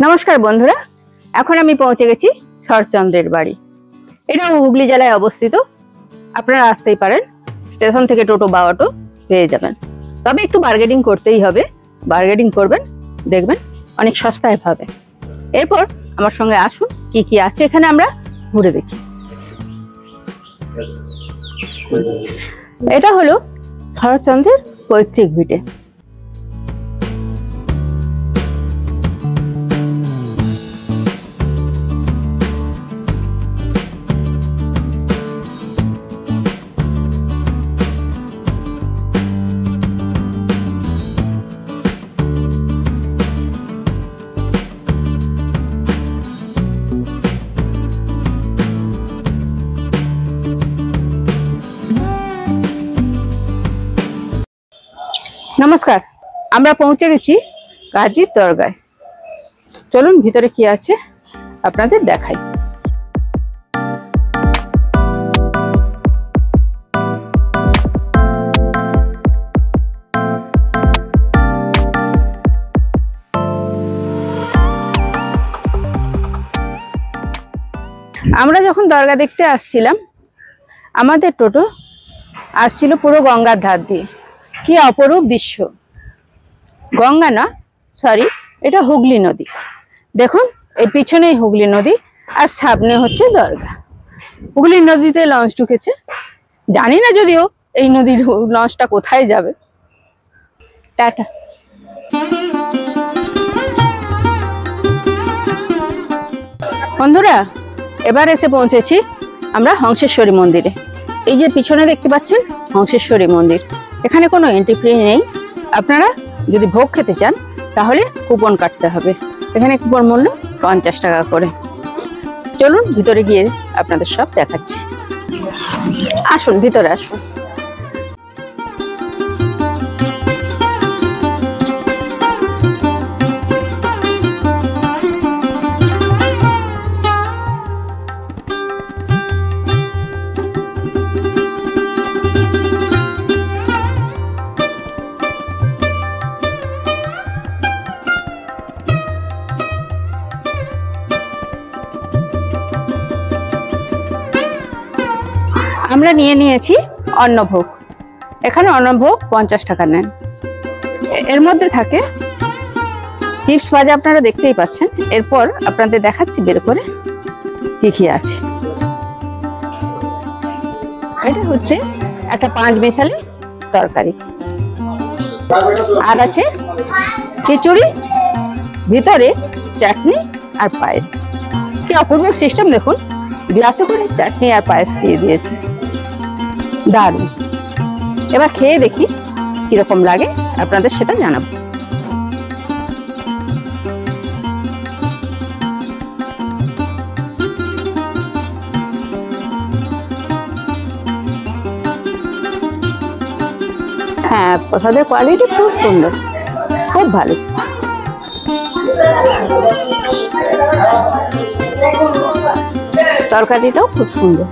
নমস্কার বন্ধুরা, এখন আমি পৌঁছে গেছি শরৎচন্দ্রের বাড়ি। এটা হুগলি জেলায় অবস্থিত। আপনারা আসতেই পারেন, স্টেশন থেকে টোটো বা অটো পেয়ে যাবেন। তবে একটু বার্গেনিং করতেই হবে। বার্গেনিং করবেন, দেখবেন অনেক সস্তায় পাবে। এরপর আমার সঙ্গে আসুন, কি কি আছে এখানে আমরা ঘুরে দেখি। এটা হলো শরৎচন্দ্রের পৈতৃক ভিটে। নমস্কার, আমরা পৌঁছে গেছি কাজীর দরগায়। চলুন ভিতরে কি আছে আপনাদের দেখাই। আমরা যখন দরগা দেখতে আসছিলাম, আমাদের টোটো আসছিল পুরো গঙ্গার ধার দিয়ে। কি অপরূপ দৃশ্য! গঙ্গা না, সরি, এটা হুগলি নদী। দেখুন, এই পিছনেই হুগলি নদী আর সামনে হচ্ছে দরগা। হুগলি নদীতে লঞ্চ ঢুকেছে। জানি না যদিও এই নদীর লঞ্চটা কোথায় যাবে। টাটা। বন্ধুরা, এবার এসে পৌঁছেছি আমরা হংসেশ্বরী মন্দিরে। এই যে পিছনে দেখতে পাচ্ছেন হংসেশ্বরী মন্দির। এখানে কোনো এন্ট্রি ফি নেই। আপনারা যদি ভোগ খেতে চান তাহলে কুপন কাটতে হবে। এখানে কুপন মূল্য 50 টাকা করে। চলুন ভিতরে গিয়ে আপনাদের সব দেখাচ্ছি। আসুন, ভিতরে আসুন। আমরা নিয়ে নিয়েছি অন্নভোগ। এখানে অন্নভোগ 50 টাকা নেন। এর মধ্যে থাকে চিপস ভাজা, আপনারা দেখতেই পাচ্ছেন। এরপর আপনাদের দেখাচ্ছি বের করে কি কি আছে। এটা হচ্ছে একটা 5 মেশালি তরকারি, আর আছে খিচুড়ি, ভিতরে চাটনি আর পায়েস। কি অপূর্ব সিস্টেম! দেখুন, গ্লাসে করে চাটনি আর পায়েস দিয়ে দিয়েছে। দারুণ। এবার খেয়ে দেখি কিরকম লাগে, আপনাদের সেটা জানাবো। হ্যাঁ, প্রসাদের কোয়ালিটি খুব সুন্দর, খুব ভালো। তরকারিটাও খুব সুন্দর।